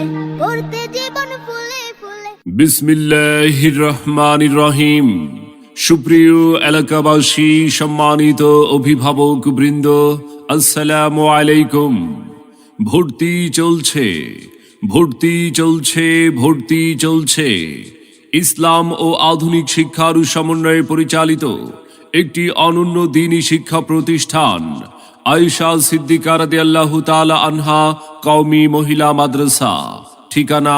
যায় করতে জীবন ফুলে ফুলে। বিসমিল্লাহির রহমানির রহিম। সুপ্রিয় এলাকাবাসী, সম্মানিত অভিভাবক বৃন্দ, আসসালামু আলাইকুম। ভর্তি চলছে, ভর্তি চলছে, ভর্তি চলছে। ইসলাম ও আধুনিক শিক্ষার সমন্বয়ে পরিচালিত একটি অনন্য দ্বীনী শিক্ষা প্রতিষ্ঠান আয়েশা সিদ্দিকা রাদিয়াল্লাহু তাআলা আনহা কওমি মহিলা মাদ্রাসা। ঠিকানা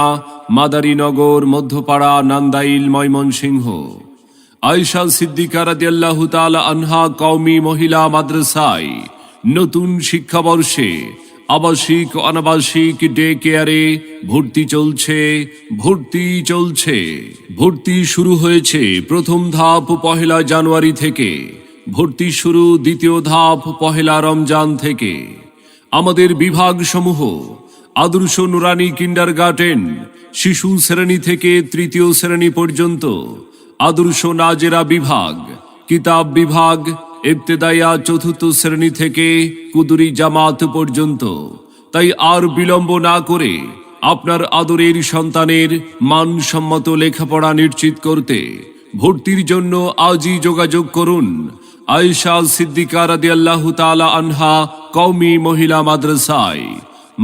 মাদারীনগর, মধ্যপাড়া, নান্দাইল, ময়মনসিংহ। আয়েশা সিদ্দিকা রাদিয়াল্লাহু তাআলা আনহা কওমি মহিলা মাদ্রাসায় নতুন শিক্ষাবর্ষে আবাসিক ও অনাবাসিক ডে কেয়ারে ভর্তি চলছে, ভর্তি চলছে। ভর্তি শুরু হয়েছে প্রথম ধাপ 1 জানুয়ারি থেকে। ভর্তি শুরু দ্বিতীয় ধাপ 1 রমজান থেকে। আমাদের বিভাগসমূহ: আদর্শ নুরানি কিন্ডারগার্টেন, শিশু শ্রেণী থেকে 3য় শ্রেণী পর্যন্ত; আদর্শ নাজেরা বিভাগ, কিতাব বিভাগ, ইবতেদাইয়া 4র্থ শ্রেণী থেকে কুদুরি জামাত পর্যন্ত। তাই আর বিলম্ব না করে আপনার আদরের সন্তানের মানসম্মত লেখাপড়া নিশ্চিত করতে ভর্তির জন্য আজই যোগাযোগ করুন আয়েশা সিদ্দিকা রাদিয়াল্লাহু তাআলা আনহা কওমি মহিলা মাদ্রাসায়,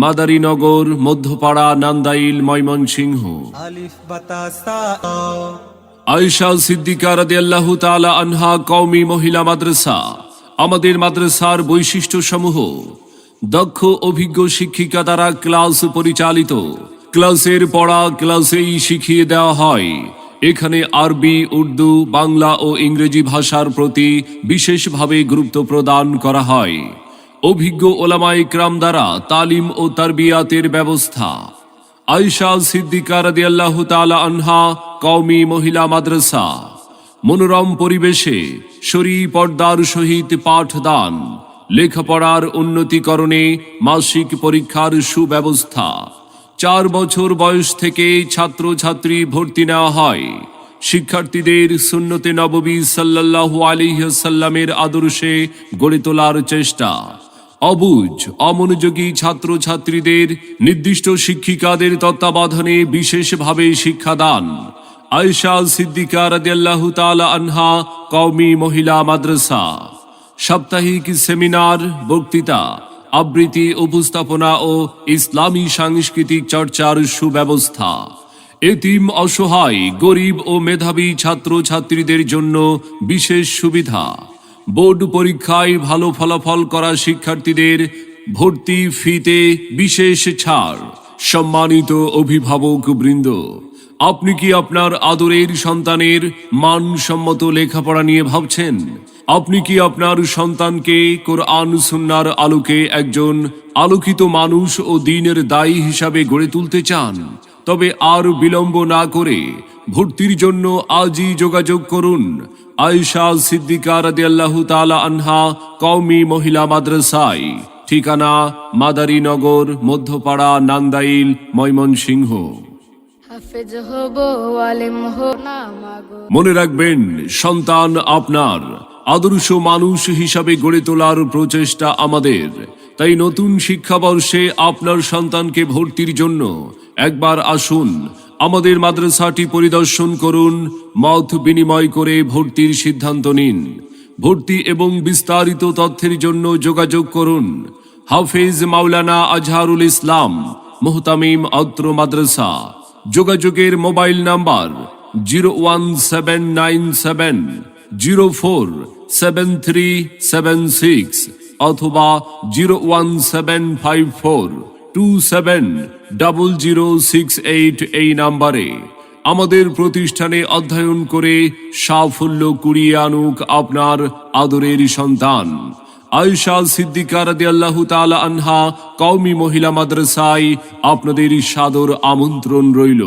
মাদারীনগর, মধ্যপাড়া, নান্দাইল, ময়মনসিংহ। আয়েশা সিদ্দিকা রাদিয়াল্লাহু তাআলা আনহা কওমি মহিলা মাদ্রাসা। আমাদের মাদ্রাসার বৈশিষ্ট্যসমূহ: দক্ষ অভিজ্ঞ শিক্ষিকা দ্বারা ক্লাস পরিচালিত। ক্লাসের পড়া ক্লাসেই শিখিয়ে দেওয়া হয়। এখানে আরবি, উর্দু, বাংলা ও ইংরেজি ভাষার প্রতি বিশেষভাবে গুরুত্ব প্রদান করা হয়। অভিজ্ঞ ওলামায়ে কেরাম দ্বারা তালিম ও তারবিয়াতের ব্যবস্থা। আয়েশা সিদ্দিকা রাদিয়াল্লাহু তাআলা আনহা কওমি মহিলা মাদ্রাসা। মনোরম পরিবেশে শরী পর্দার সহিত পাঠদান, লেখাপড়ার উন্নতিকরণে মাসিক পরীক্ষার সুব্যবস্থা। 4 বছর বয়স থেকে ছাত্রছাত্রী ভর্তি নেওয়া হয়। শিক্ষার্থীদের সুন্নতে নববী সাল্লাল্লাহু আলাইহি ওয়াসাল্লামের আদর্শে গড়ে তোলার চেষ্টা। অবুঝ অমনোযোগী ছাত্রছাত্রীদের নির্দিষ্ট শিক্ষিকাদের তত্ত্বাবধানে বিশেষভাবে শিক্ষাদান। আয়েশা সিদ্দিকা রাদিয়াল্লাহু তাআলা আনহা কওমি মহিলা মাদ্রাসা। সাপ্তাহিক সেমিনার, বক্তৃতা, আবৃত্তি, উপস্থাপনা ও ইসলামী সাংস্কৃতিক চর্চার সুব্যবস্থা। এতিম, অসহায়, গরিব ও মেধাবী ছাত্রছাত্রীদের জন্য বিশেষ সুবিধা। বোর্ড পরীক্ষায় ভালো ফলাফল করা শিক্ষার্থীদের ভর্তি ফিতে বিশেষ ছাড়। সম্মানিত অভিভাবক বৃন্দ, আপনি কি আপনার আদরের সন্তানের মানসম্মত লেখাপড়া নিয়ে ভাবছেন? আপনি কি আপনার সন্তানকে কোরআন সুন্নাহর আলোকে একজন আলোকিত মানুষ ও দ্বীনের দায়ী হিসাবে গড়ে তুলতে চান? তবে আর বিলম্ব না করে ভর্তির জন্য আজই যোগাযোগ করুন আয়েশা সিদ্দিকা রাদিয়াল্লাহু তাআলা আনহা কওমি মহিলা মাদ্রাসায়। ঠিকানা মাদারীনগর, মধ্যপাড়া, নান্দাইল, ময়মনসিংহ। হাফেজ হব, আলেম হব না মাগো। মনে রাখবেন, সন্তান আপনার, আদর্শ মানুষ হিসাবে গড়ে তোলার প্রচেষ্টা আমাদের। তাই নতুন শিক্ষাবর্ষে আপনার সন্তানকে ভর্তির জন্য একবার আসুন, আমাদের মাদ্রাসাটি পরিদর্শন করুন, মত বিনিময় করে ভর্তির সিদ্ধান্ত নিন। ভর্তি এবং বিস্তারিত তথ্যের জন্য যোগাযোগ করুন হাফেজ মাওলানা আজহারুল ইসলাম মুহতামিম অত্র মাদ্রাসা। যোগাযোগের মোবাইল নাম্বার 01790047376 অথবা 01754270068 এই নাম্বারে। আমাদের প্রতিষ্ঠানে অধ্যয়ন করে সাফল্য কুড়িয়ে আনুক আপনার আদরের সন্তান। আয়েশা সিদ্দিকা রাদিয়াল্লাহু তাআলা আনহা কওমি মহিলা মাদ্রাসায় আপনাদের সাদর আমন্ত্রণ রইল।